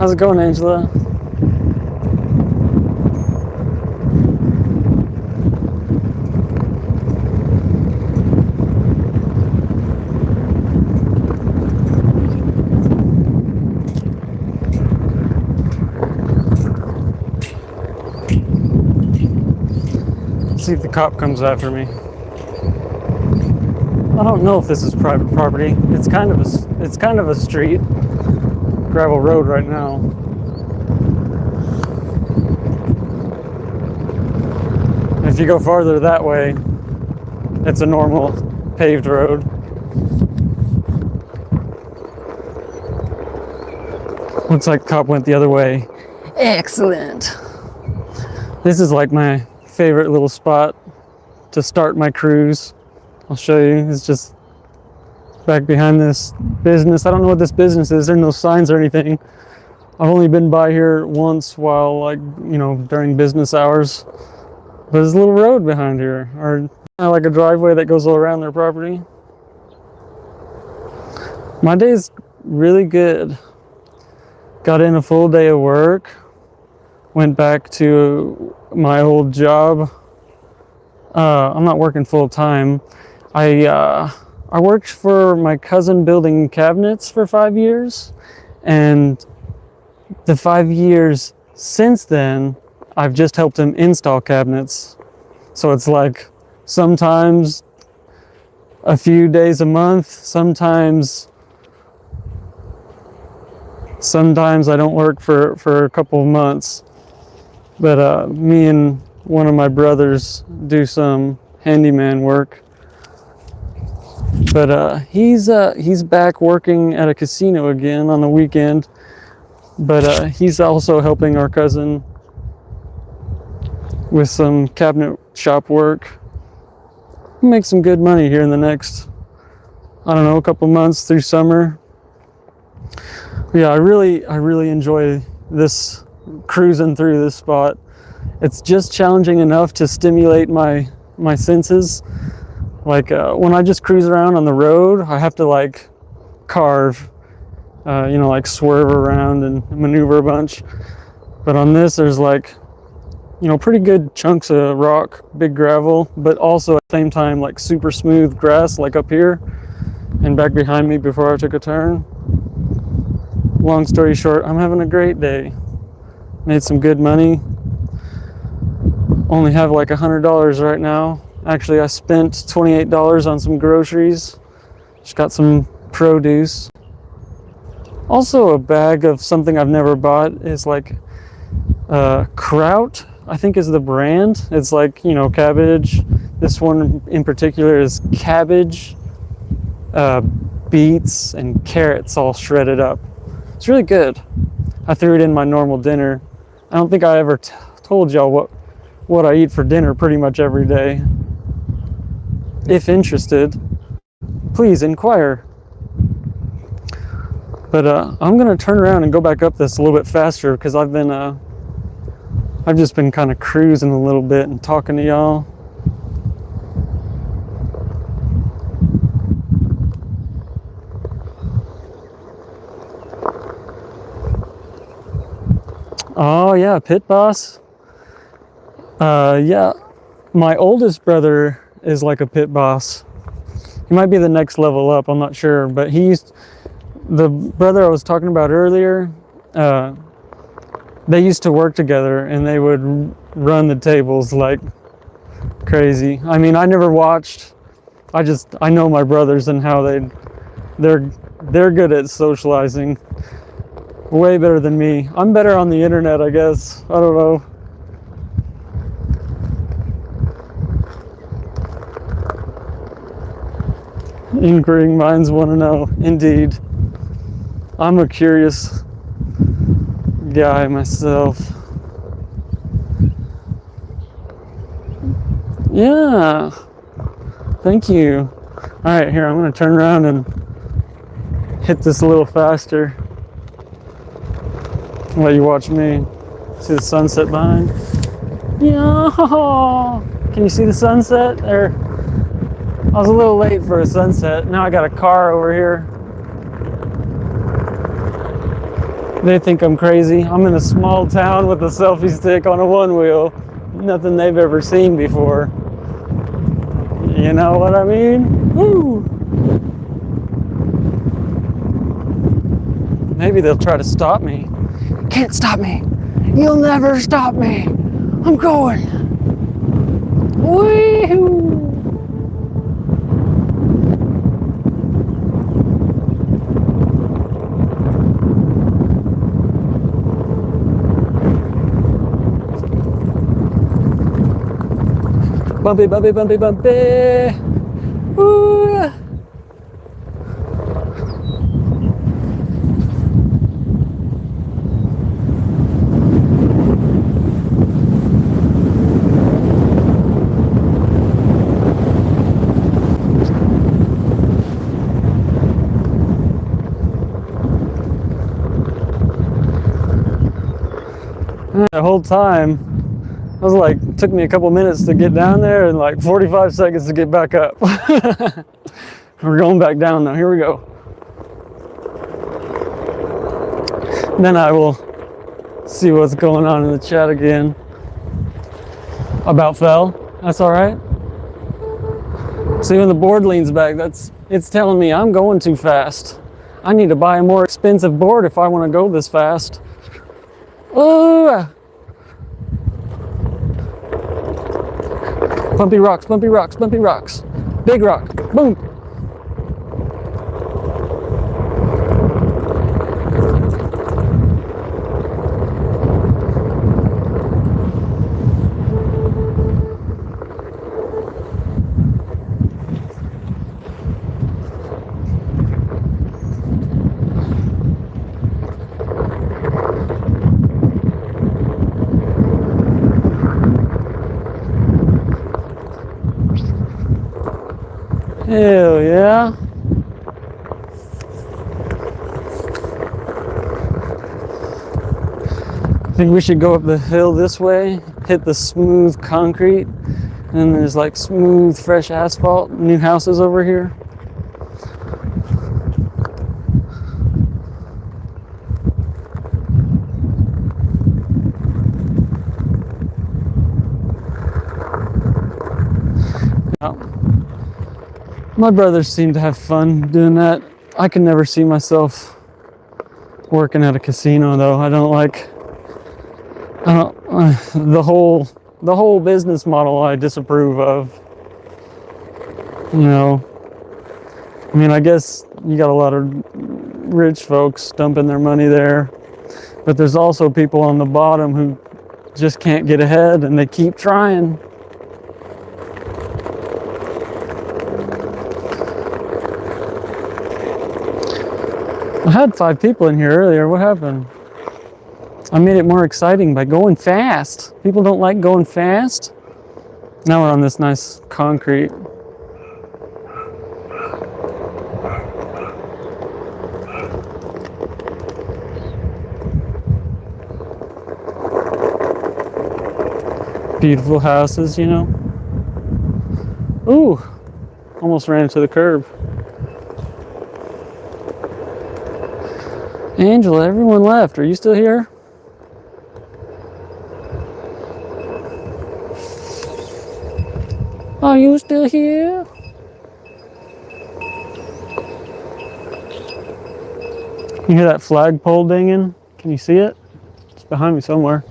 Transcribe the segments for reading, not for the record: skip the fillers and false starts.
How's it going, Angela? See if the cop comes after me. I don't know if this is private property. It's kind of a street, gravel road right now. If you go farther that way, it's a normal paved road. Looks like the cop went the other way. Excellent. This is like my favorite little spot to start my cruise. I'll show you. It's just back behind this business. I don't know what this business is. There are no signs or anything. I've only been by here once while, like, you know, during business hours. But there's a little road behind here, or like a driveway that goes all around their property. My day's really good. Got in a full day of work. Went back to my old job. I'm not working full time. I worked for my cousin building cabinets for 5 years, and the 5 years since then, I've just helped him install cabinets. So it's like sometimes a few days a month, sometimes I don't work for a couple of months. But me and one of my brothers do some handyman work. But he's back working at a casino again on the weekend. But he's also helping our cousin with some cabinet shop work. Make some good money here in the next, I don't know, a couple months through summer. Yeah, I really enjoy this cruising through this spot. It's just challenging enough to stimulate my senses. Like when I just cruise around on the road, I have to like carve, you know, like swerve around and maneuver a bunch. But on this, there's like, you know, pretty good chunks of rock, big gravel, but also at the same time like super smooth grass, like up here and back behind me before I took a turn. Long story short, I'm having a great day. Made some good money. Only have like $100 right now. Actually, I spent $28 on some groceries. Just got some produce. Also, a bag of something I've never bought is like kraut, I think is the brand. It's like, you know, cabbage. This one in particular is cabbage, beets, and carrots all shredded up. It's really good. I threw it in my normal dinner. I don't think I ever told y'all what I eat for dinner pretty much every day. If interested, please inquire. But I'm gonna turn around and go back up this a little bit faster because I've just been kind of cruising a little bit and talking to y'all. Oh yeah, pit boss. Yeah, my oldest brother is like a pit boss. He might be the next level up, I'm not sure, but the brother I was talking about earlier, they used to work together and they would run the tables like crazy. I mean, I never watched. I know my brothers and how they're good at socializing. Way better than me. I'm better on the internet, I guess. I don't know. Inquiring minds want to know. Indeed. I'm a curious guy myself. Yeah. Thank you. All right, here, I'm going to turn around and hit this a little faster. I'll let you watch me. See the sunset behind? Yeah. Can you see the sunset there? I was a little late for a sunset. Now I got a car over here. They think I'm crazy. I'm in a small town with a selfie stick on a one wheel. Nothing they've ever seen before. You know what I mean? Woo! Maybe they'll try to stop me. Can't stop me. You'll never stop me. I'm going. Woo-hoo! Bumpy, bumpy, bumpy, bumpy. Ooh. The whole time, I was like, it took me a couple minutes to get down there and like 45 seconds to get back up. We're going back down now. Here we go. Then I will see what's going on in the chat again. About fell. That's all right. See, when the board leans back, it's telling me I'm going too fast. I need to buy a more expensive board if I want to go this fast. Oh! Bumpy rocks, bumpy rocks, bumpy rocks. Big rock. Boom. Hell yeah. I think we should go up the hill this way, hit the smooth concrete, and there's like smooth, fresh asphalt, new houses over here. My brothers seem to have fun doing that. I can never see myself working at a casino though. The whole business model I disapprove of. You know, I mean, I guess you got a lot of rich folks dumping their money there, but there's also people on the bottom who just can't get ahead and they keep trying. I had 5 people in here earlier. What happened? I made it more exciting by going fast. People don't like going fast. Now we're on this nice concrete. Beautiful houses, you know. Ooh, almost ran into the curb. Angela, everyone left. Are you still here? Are you still here? You hear that flagpole dinging? Can you see it? It's behind me somewhere.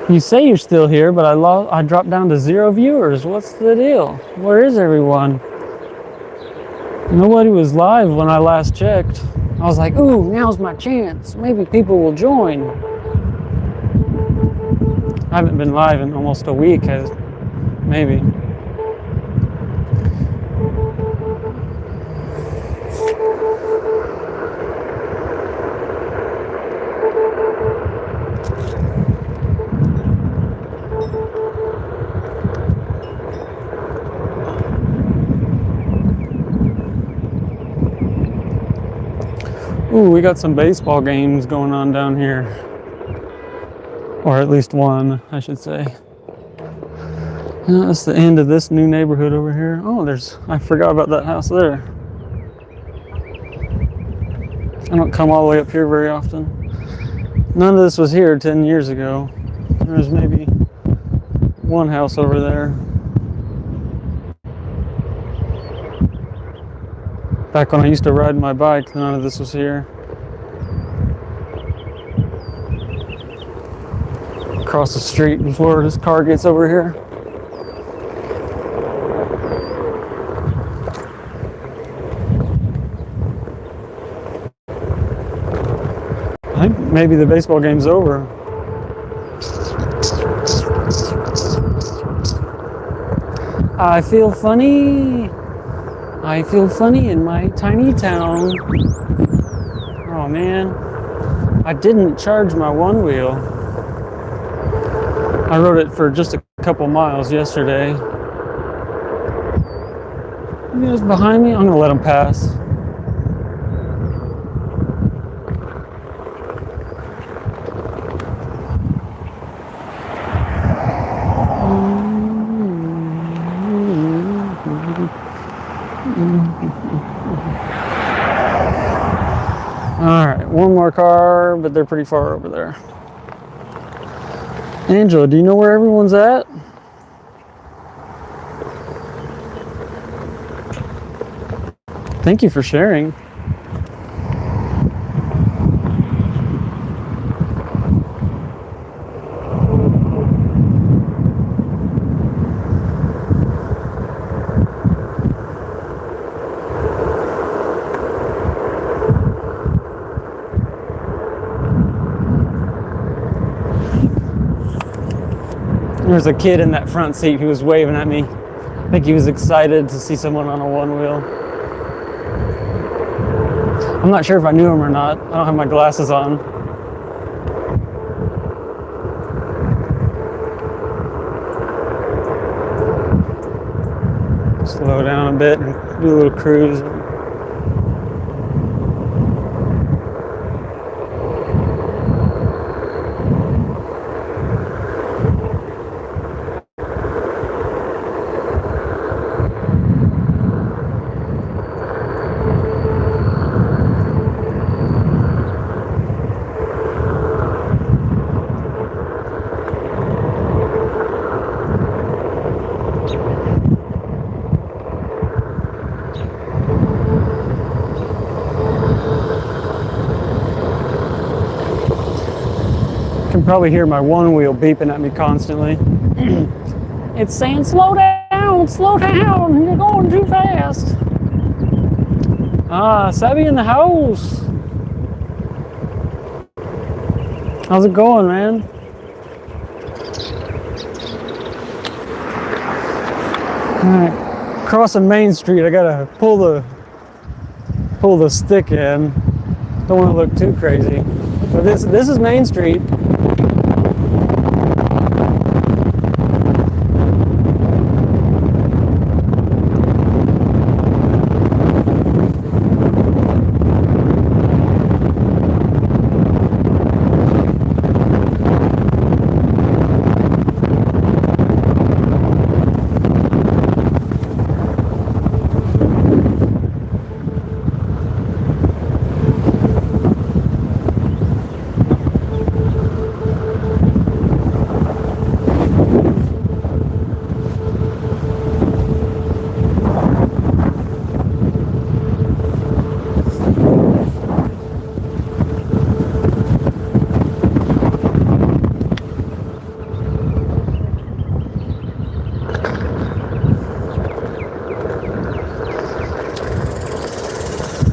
You say you're still here, but I dropped down to 0 viewers. What's the deal? Where is everyone? Nobody was live when I last checked. I was like, ooh, now's my chance. Maybe people will join. I haven't been live in almost a week, maybe. Ooh, we got some baseball games going on down here. Or at least one, I should say. That's the end of this new neighborhood over here. Oh, I forgot about that house there. I don't come all the way up here very often. None of this was here 10 years ago. There's maybe one house over there. Back when I used to ride my bike, none of this was here. Across the street before this car gets over here. I think maybe the baseball game's over. I feel funny. I feel funny in my tiny town. Oh man, I didn't charge my one wheel. I rode it for just a couple miles yesterday. You guys behind me? I'm gonna let them pass. All right, one more car, but they're pretty far over there. Angela, do you know where everyone's at? Thank you for sharing. There's a kid in that front seat who was waving at me. I think he was excited to see someone on a one wheel. I'm not sure if I knew him or not. I don't have my glasses on. Slow down a bit and do a little cruise. Can probably hear my one wheel beeping at me constantly. It's saying, slow down, you're going too fast. Ah, Savvy in the house. How's it going, man? All right, crossing Main Street, I gotta pull the stick in. Don't want to look too crazy. But this is Main Street.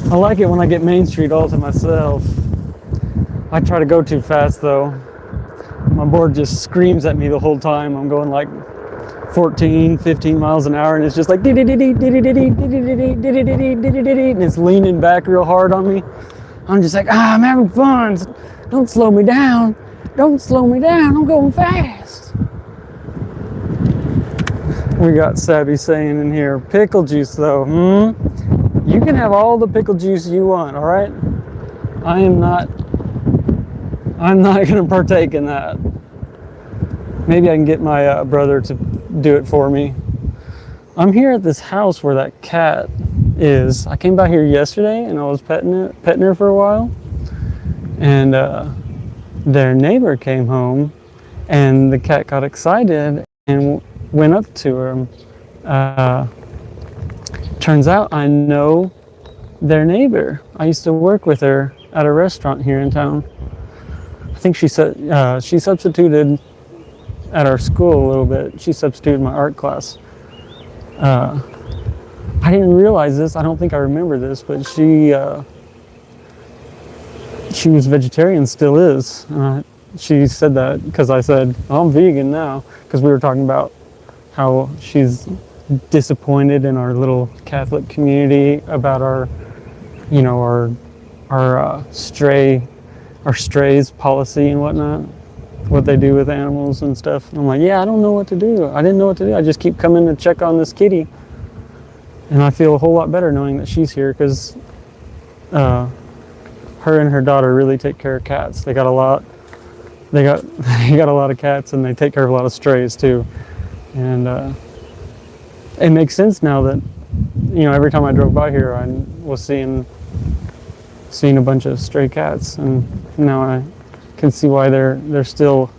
I like it when I get Main Street all to myself. I try to go too fast though. My board just screams at me the whole time. I'm going like 14, 15 miles an hour and it's just like and it's leaning back real hard on me. I'm just like, I'm having fun. Don't slow me down. Don't slow me down. I'm going fast. We got Savvy saying in here, pickle juice though, You can have all the pickle juice you want, all right? I'm not gonna partake in that. Maybe I can get my brother to do it for me. I'm here at this house where that cat is. I came by here yesterday and I was petting her for a while. And their neighbor came home and the cat got excited and went up to her. Turns out I know their neighbor. I used to work with her at a restaurant here in town. I think she substituted at our school a little bit. She substituted my art class. I didn't realize this. I don't think I remember this, but she was vegetarian, still is. She said that because I said, oh, I'm vegan now, because we were talking about how she's disappointed in our little Catholic community about our strays policy and whatnot, what they do with animals and stuff. And I'm like, yeah, I don't know what to do. I didn't know what to do. I just keep coming to check on this kitty. And I feel a whole lot better knowing that she's here because her and her daughter really take care of cats. They got a lot of cats and they take care of a lot of strays too. And it makes sense now that, every time I drove by here, I was seeing a bunch of stray cats, and now I can see why they're still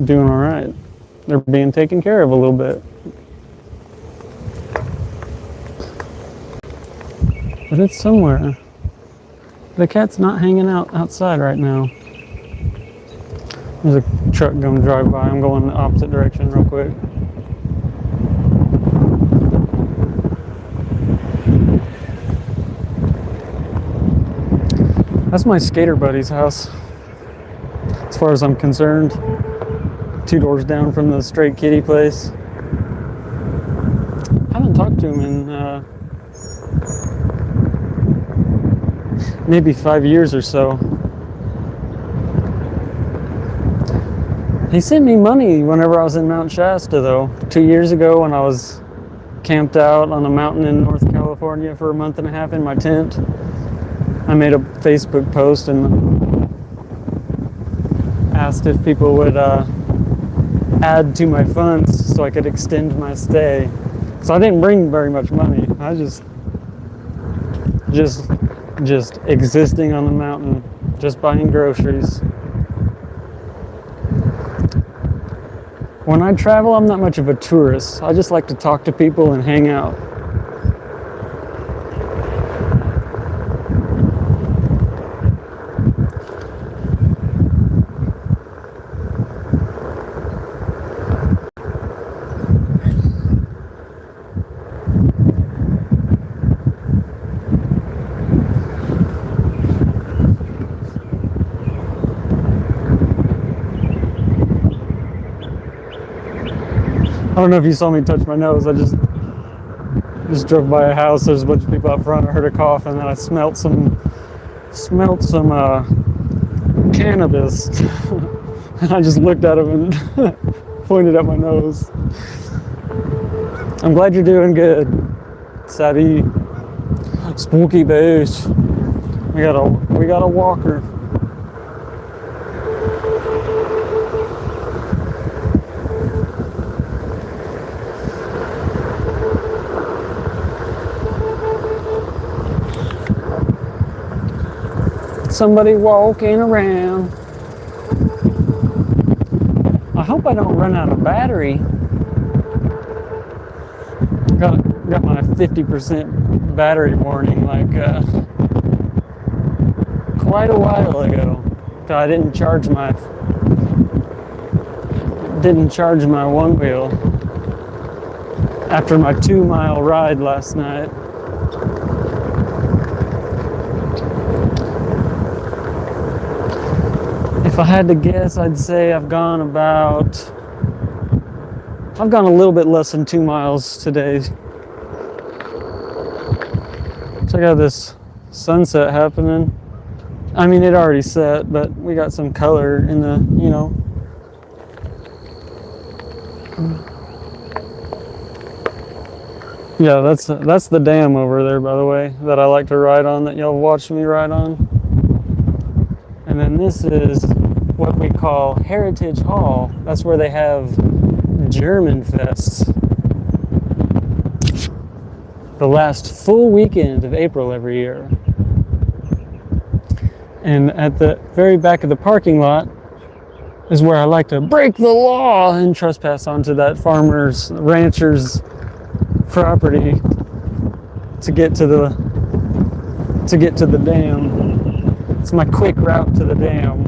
doing all right. They're being taken care of a little bit. But it's somewhere. The cat's not hanging out outside right now. There's a truck going to drive by. I'm going the opposite direction real quick. That's my skater buddy's house, as far as I'm concerned. 2 doors down from the stray kitty place. I haven't talked to him in maybe 5 years or so. He sent me money whenever I was in Mount Shasta, though. 2 years ago when I was camped out on a mountain in North California for a month and a half in my tent. I made a Facebook post and asked if people would add to my funds so I could extend my stay. So I didn't bring very much money. I just existing on the mountain, just buying groceries. When I travel, I'm not much of a tourist. I just like to talk to people and hang out. I don't know if you saw me touch my nose. I just drove by a house. There's a bunch of people out front. I heard a cough, and then I smelled some cannabis. And I just looked at him and pointed at my nose. I'm glad you're doing good, Sabby. Spooky booze. We got a walker. Somebody walking around. I hope I don't run out of battery. Got my 50% battery warning like quite a while ago. I didn't charge my one wheel after my 2-mile ride last night. If I had to guess, I'd say I've gone a little bit less than 2 miles today. Check out this sunset happening. I mean, it already set, but we got some color in the, Yeah, that's the dam over there, by the way, that I like to ride on, that y'all watched me ride on. And then this is what we call Heritage Hall. That's where they have German Fest. The last full weekend of April every year. And at the very back of the parking lot is where I like to break the law and trespass onto that farmer's, rancher's property to get to the dam. It's my quick route to the dam.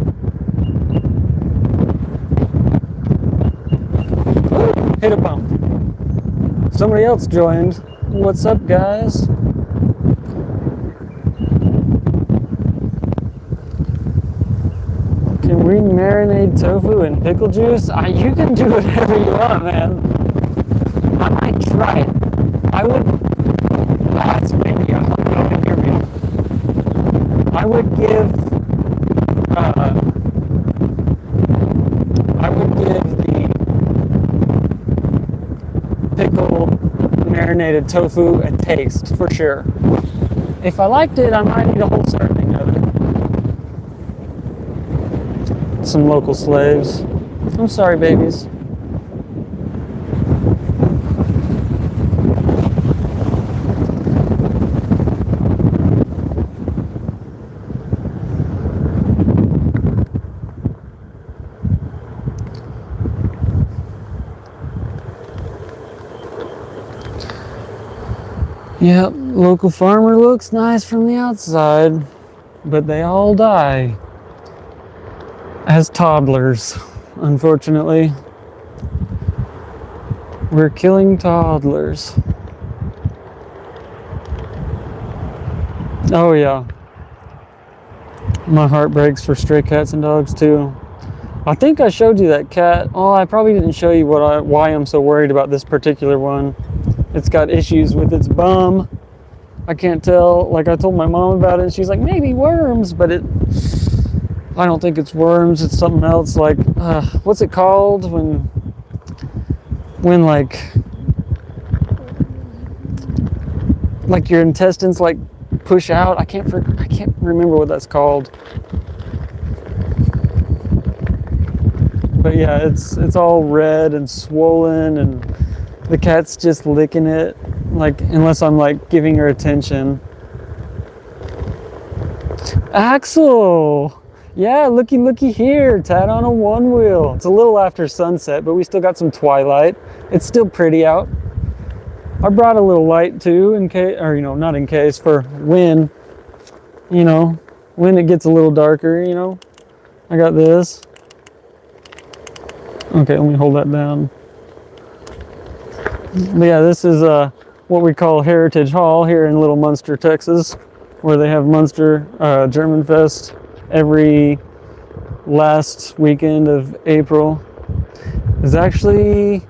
Ooh, hit a bump. Somebody else joined. What's up, guys? Can we marinate tofu in pickle juice? You can do whatever you want, man. I might try it. I would. That's windy. I hope y'all can hear me. I would give the pickle marinated tofu a taste for sure. If I liked it, I might eat a whole serving of it. Some local slaves. I'm sorry, babies. Yep, local farmer looks nice from the outside, but they all die as toddlers, unfortunately. We're killing toddlers. Oh yeah. My heart breaks for stray cats and dogs too. I think I showed you that cat. Oh, I probably didn't show you why I'm so worried about this particular one. It's got issues with its bum. I can't tell. Like, I told my mom about it, and she's like, maybe worms, but I don't think it's worms. It's something else. Like, what's it called when like your intestines like push out? I can't remember what that's called. But yeah, it's all red and swollen, and the cat's just licking it, like, unless I'm like giving her attention. Axel! Yeah, looky here, Tad on a one wheel. It's a little after sunset, but we still got some twilight. It's still pretty out. I brought a little light too, in case, or not in case, for when it gets a little darker, I got this. Okay, let me hold that down. But yeah, this is what we call Heritage Hall here in Little Munster, Texas, where they have Munster German Fest every last weekend of April. It's actually,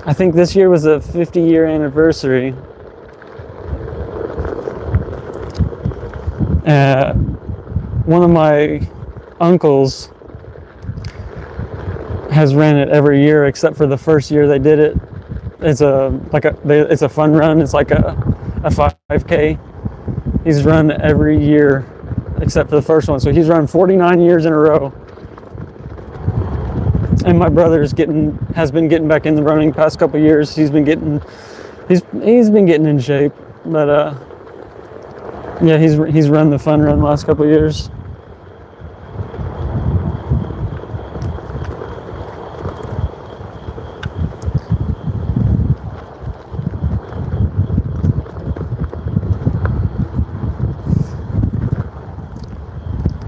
I think this year was a 50-year anniversary. One of my uncles has ran it every year except for the first year they did it. It's a fun run. It's like a 5K. He's run every year except for the first one. So he's run 49 years in a row. And my brother has been getting back in the running past couple years. He's been getting in shape. But yeah, he's run the fun run the last couple years.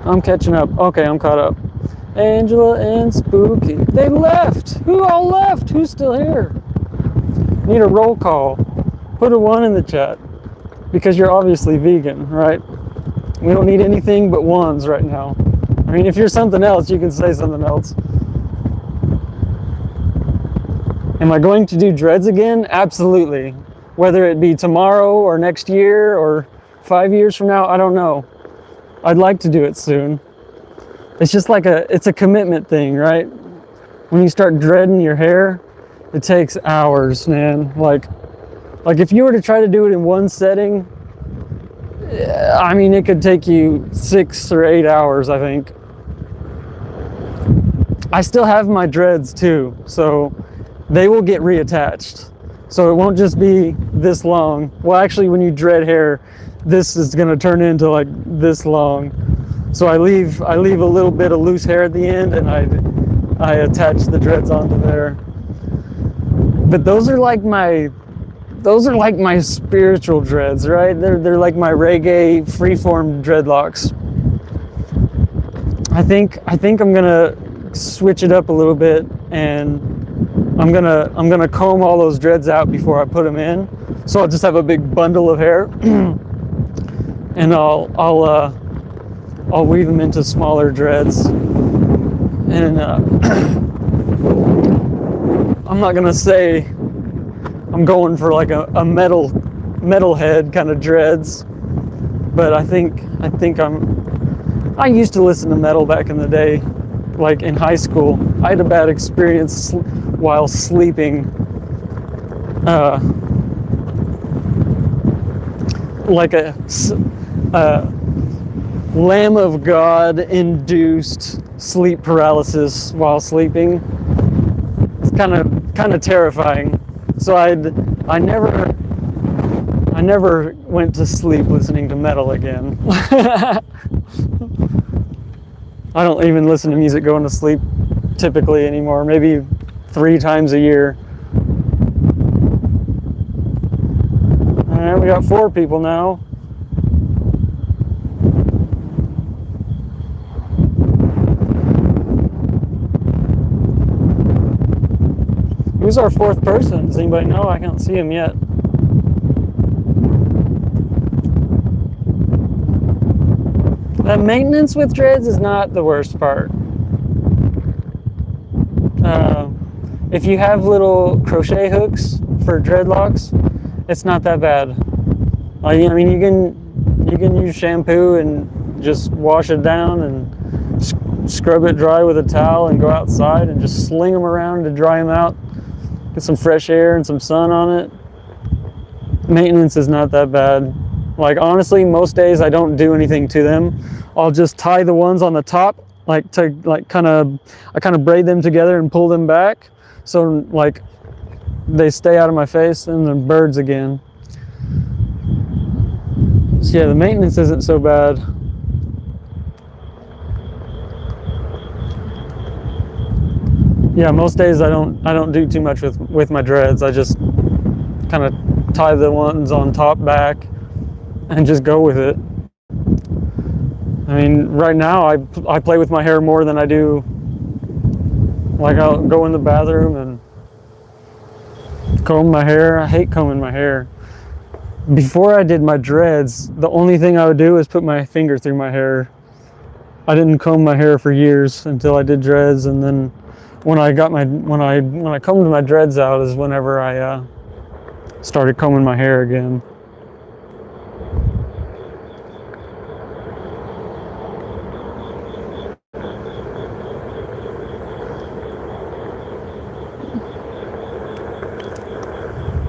I'm catching up. Okay, I'm caught up. Angela and Spooky. They left. Who all left? Who's still here? Need a roll call. Put a 1 in the chat. Because you're obviously vegan, right? We don't need anything but 1s right now. I mean, if you're something else, you can say something else. Am I going to do dreads again? Absolutely. Whether it be tomorrow or next year or 5 years from now, I don't know. I'd like to do it soon. It's just like it's a commitment thing, right? When you start dreading your hair, it takes hours, man. Like if you were to try to do it in one setting, I mean, it could take you 6 or 8 hours, I think. I still have my dreads too, so they will get reattached. So it won't just be this long. Well, actually, when you dread hair, this is gonna turn into like this long. So I leave a little bit of loose hair at the end, and I attach the dreads onto there. But those are like my spiritual dreads, right? They're like my reggae freeform dreadlocks. I think I'm gonna switch it up a little bit, and I'm gonna comb all those dreads out before I put them in. So I'll just have a big bundle of hair, and I'll weave them into smaller dreads. And I'm not gonna say I'm going for like a metalhead kind of dreads, but I think I used to listen to metal back in the day, like in high school. I had a bad experience while sleeping. Like a Lamb of God induced sleep paralysis while sleeping. It's kind of terrifying. So I never went to sleep listening to metal again. I don't even listen to music going to sleep typically anymore, maybe 3 times a year. All right, we got 4 people now. Who's our 4th person? Does anybody know? I can't see him yet. The maintenance with dreads is not the worst part. If you have little crochet hooks for dreadlocks, it's not that bad. I mean, you can use shampoo and just wash it down and scrub it dry with a towel and go outside and just sling them around to dry them out. Get some fresh air and some sun on it. Maintenance is not that bad. Like, honestly, most days I don't do anything to them. I'll just tie the ones on the top, I kind of braid them together and pull them back, so like they stay out of my face, and they're birds again. So yeah, the maintenance isn't so bad. Yeah, most days I don't do too much with my dreads. I just kind of tie the ones on top back and just go with it. I mean, right now I play with my hair more than I do. Like, I'll go in the bathroom and comb my hair. I hate combing my hair. Before I did my dreads, the only thing I would do is put my finger through my hair. I didn't comb my hair for years until I did dreads, and then when I combed my dreads out is whenever I started combing my hair again.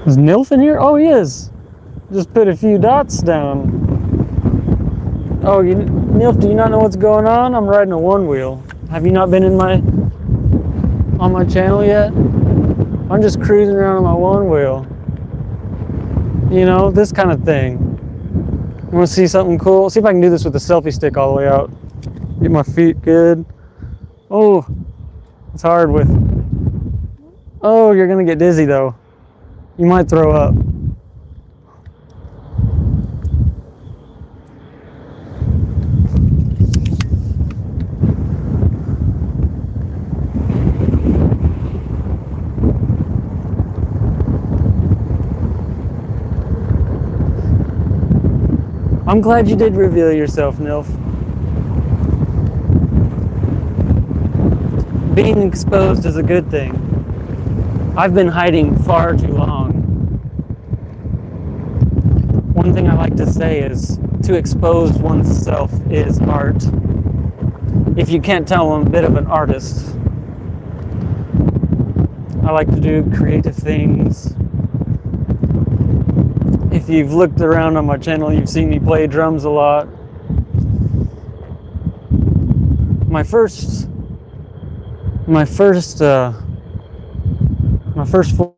Is Nilf in here? Oh, he is. Just put a few dots down. Oh, Nilf, do you not know what's going on? I'm riding a one wheel. Have you not been on my channel yet? I'm just cruising around on my one wheel. You know, this kind of thing. You want to see something cool? See if I can do this with the selfie stick all the way out. Get my feet good. Oh, it's hard with... Oh, you're going to get dizzy though. You might throw up. I'm glad you did reveal yourself, Nilf. Being exposed is a good thing. I've been hiding far too long. One thing I like to say is to expose oneself is art. If you can't tell, I'm a bit of an artist. I like to do creative things. If you've looked around on my channel, you've seen me play drums a lot. My first my first 4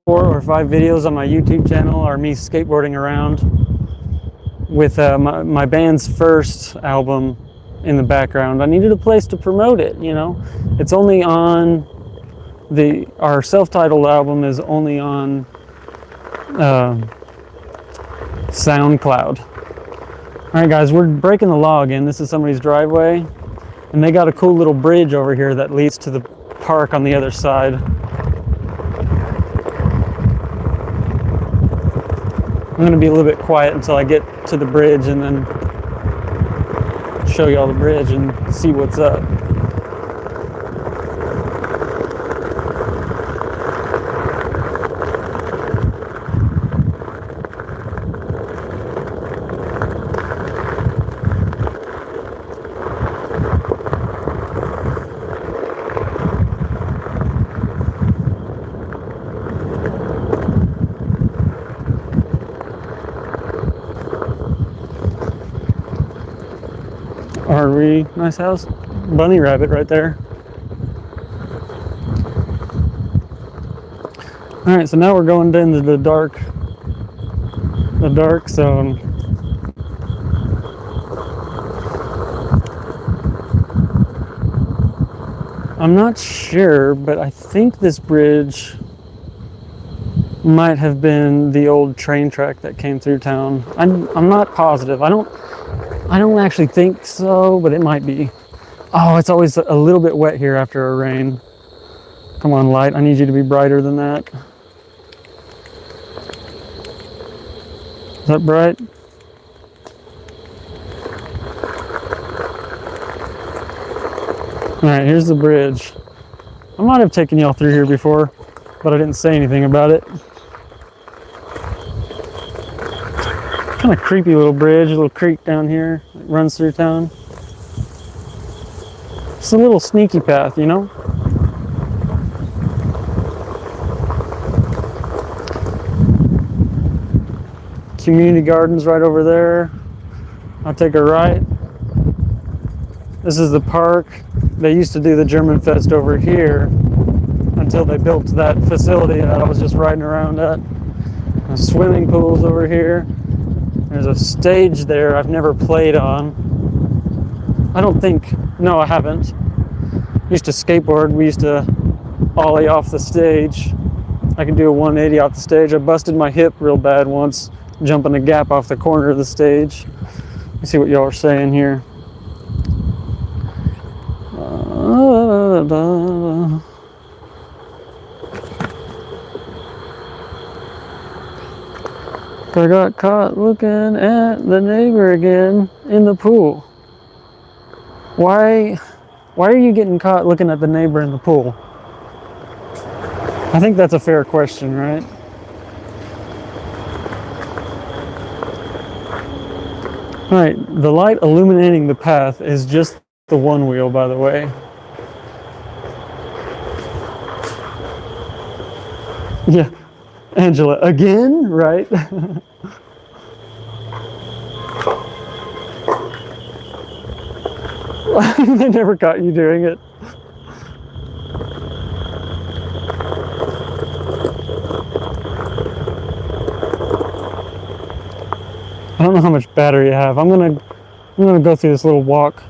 or 5 videos on my YouTube channel are me skateboarding around with my band's first album in the background. I needed a place to promote it, you know. It's only on our self-titled album is only on SoundCloud. All right, guys, we're breaking the law again. This is somebody's driveway, and they got a cool little bridge over here that leads to the park on the other side. I'm going to be a little bit quiet until I get to the bridge and then show you all the bridge and see what's up. RV, nice house. Bunny rabbit right there. All right, so now we're going into the dark zone. I'm not sure, but I think this bridge might have been the old train track that came through town. I'm not positive. I don't actually think so, but it might be. Oh, it's always a little bit wet here after a rain. Come on, light. I need you to be brighter than that. Is that bright? All right, here's the bridge. I might have taken y'all through here before, but I didn't say anything about it. Kind of creepy little bridge, a little creek down here that runs through town. It's a little sneaky path, you know? Community gardens right over there. I'll take a right. This is the park. They used to do the German Fest over here until they built that facility that I was just riding around at. There's swimming pools over here. There's a stage there I've never played on. No, I haven't. I used to skateboard. We used to ollie off the stage. I can do a 180 off the stage. I busted my hip real bad once, jumping a gap off the corner of the stage. Let's see what y'all are saying here. I got caught looking at the neighbor again in the pool. Why are you getting caught looking at the neighbor in the pool? I think that's a fair question, right? All right, the light illuminating the path is just the one wheel, by the way. Yeah, Angela, again, right? They never caught you doing it. I don't know how much battery I have. I'm gonna go through this little walk,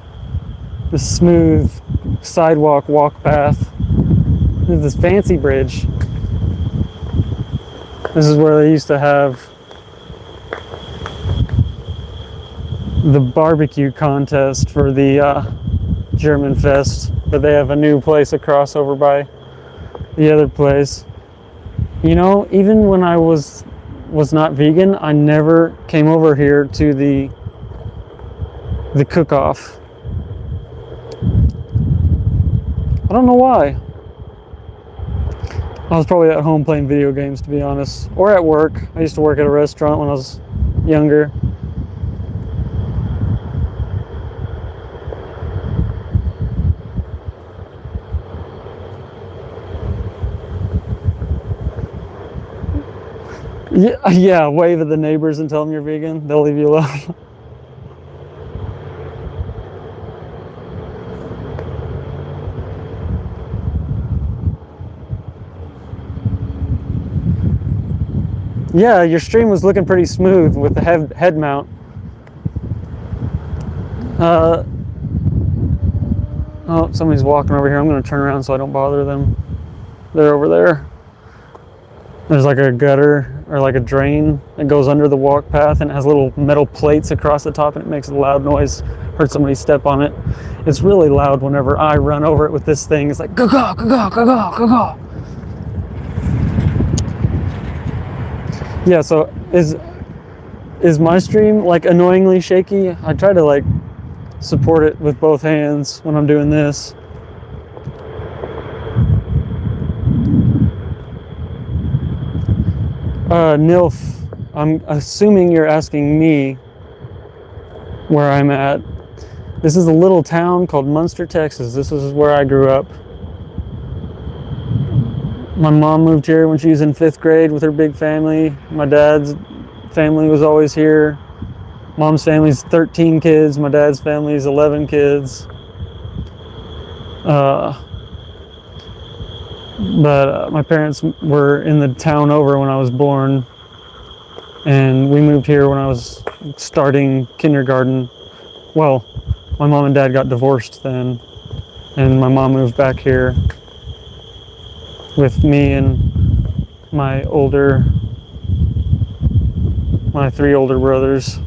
this smooth sidewalk walk path. There's this fancy bridge. This is where they used to have the barbecue contest for the German Fest, but they have a new place across over by the other place. You know, even when I was not vegan, I never came over here to the cook-off. I don't know why. I was probably at home playing video games, to be honest, or at work. I used to work at a restaurant when I was younger. Yeah, wave at the neighbors and tell them you're vegan. They'll leave you alone. Yeah, your stream was looking pretty smooth with the head mount. Oh, somebody's walking over here. I'm going to turn around so I don't bother them. They're over there. There's like a gutter or like a drain that goes under the walk path and it has little metal plates across the top and it makes a loud noise. Heard somebody step on it. It's really loud whenever I run over it with this thing. It's like gaga, gaga, gaga, gaga. Yeah, so is my stream like annoyingly shaky? I try to like support it with both hands when I'm doing this. Nilf, I'm assuming you're asking me where I'm at. This is a little town called Munster, Texas. This is where I grew up. My mom moved here when she was in 5th grade with her big family. My dad's family was always here. Mom's family's 13 kids. My dad's family's 11 kids. But my parents were in the town over when I was born. And we moved here when I was starting kindergarten. Well, my mom and dad got divorced then. And my mom moved back here with me and my 3 older brothers.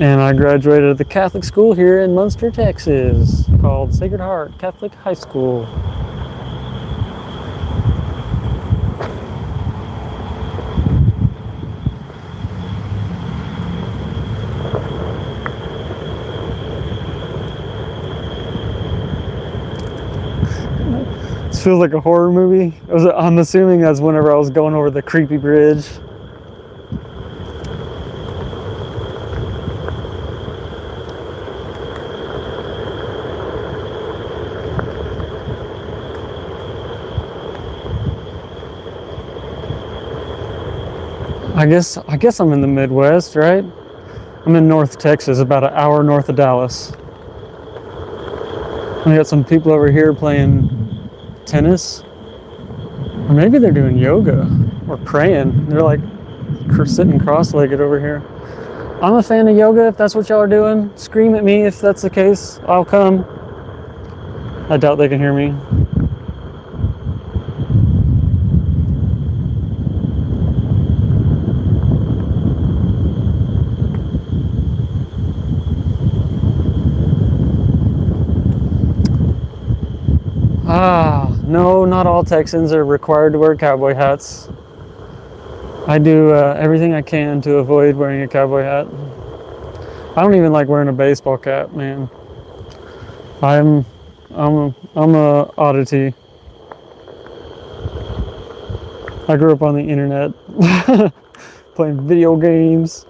And I graduated at the Catholic school here in Munster, Texas, called Sacred Heart Catholic High School. This feels like a horror movie. I'm assuming that's whenever I was going over the creepy bridge. I guess I'm in the Midwest, right? I'm in North Texas, about an hour north of Dallas. We got some people over here playing tennis, or maybe they're doing yoga or praying. They're like sitting cross-legged over here. I'm a fan of yoga. If that's what y'all are doing, scream at me. If that's the case, I'll come. I doubt they can hear me. No, not all Texans are required to wear cowboy hats. I do everything I can to avoid wearing a cowboy hat. I don't even like wearing a baseball cap, man. I'm a oddity. I grew up on the internet, playing video games,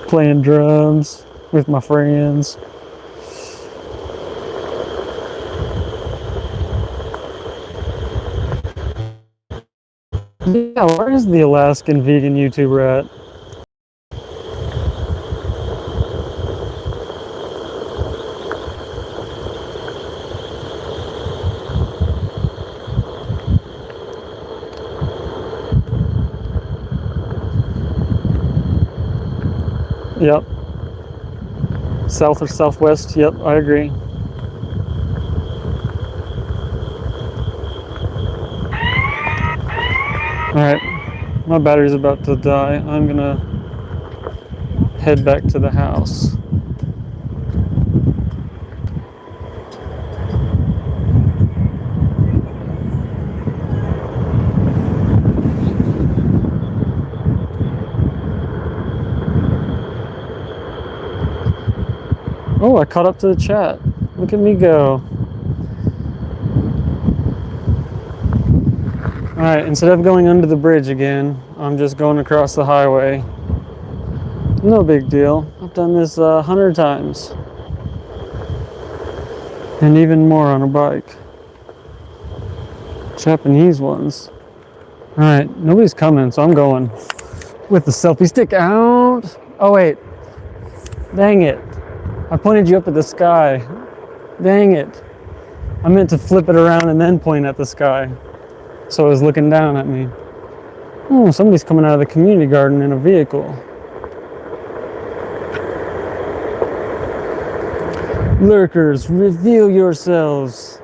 playing drums with my friends. Yeah, where is the Alaskan vegan YouTuber at? Yep. South or southwest? Yep, I agree. Alright, my battery's about to die. I'm gonna head back to the house. Oh, I caught up to the chat. Look at me go. Alright, instead of going under the bridge again, I'm just going across the highway. No big deal. I've done this 100 times. And even more on a bike. Japanese ones. Alright, nobody's coming, so I'm going with the selfie stick out. Oh wait. Dang it. I pointed you up at the sky. Dang it. I meant to flip it around and then point at the sky. So it was looking down at me. Oh, somebody's coming out of the community garden in a vehicle. Lurkers, reveal yourselves.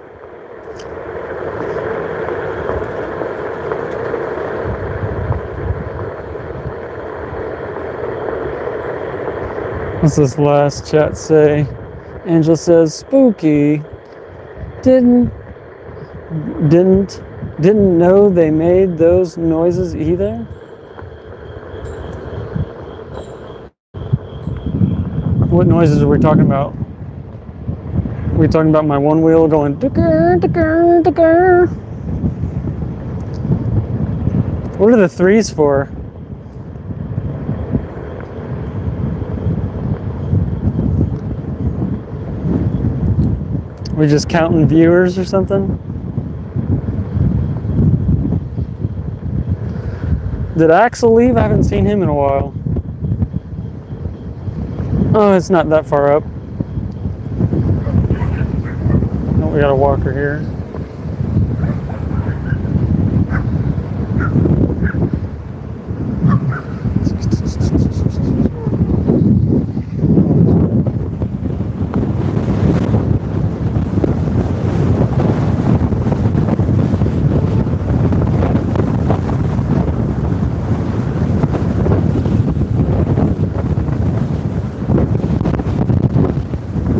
What's this last chat say? Angel says, spooky. Didn't know they made those noises either. What noises are we talking about? Are we talking about my one wheel going ducker, ducker, ducker? What are the threes for? We just counting viewers or something? Did Axel leave? I haven't seen him in a while. Oh, it's not that far up. Oh, we got a walker here.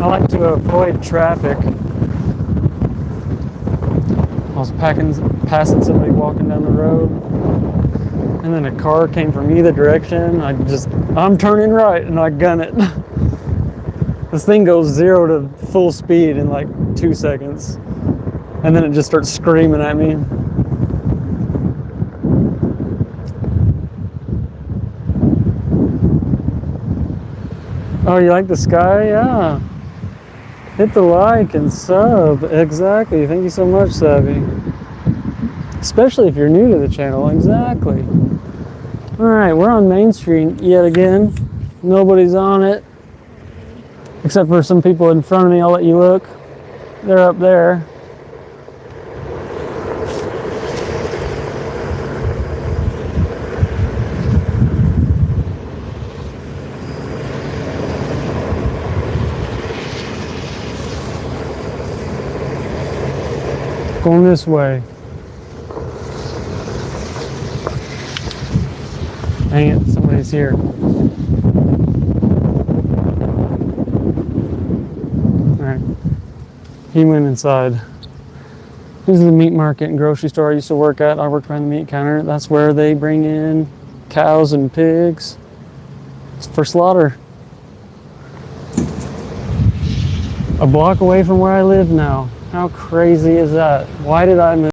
I like to avoid traffic. I was passing somebody walking down the road, and then a car came from either direction. I'm turning right, and I gun it. This thing goes 0 to full speed in like 2 seconds, and then it just starts screaming at me. Oh, you like the sky? Yeah. Hit the like and sub. Exactly. Thank you so much, Savvy. Especially if you're new to the channel. Exactly. Alright, we're on Main Street yet again. Nobody's on it. Except for some people in front of me. I'll let you look. They're up there. Going this way. Dang it, somebody's here. Alright. He went inside. This is the meat market and grocery store I used to work at. I worked behind the meat counter. That's where they bring in cows and pigs. It's for slaughter. A block away from where I live now. How crazy is that? Why did I move?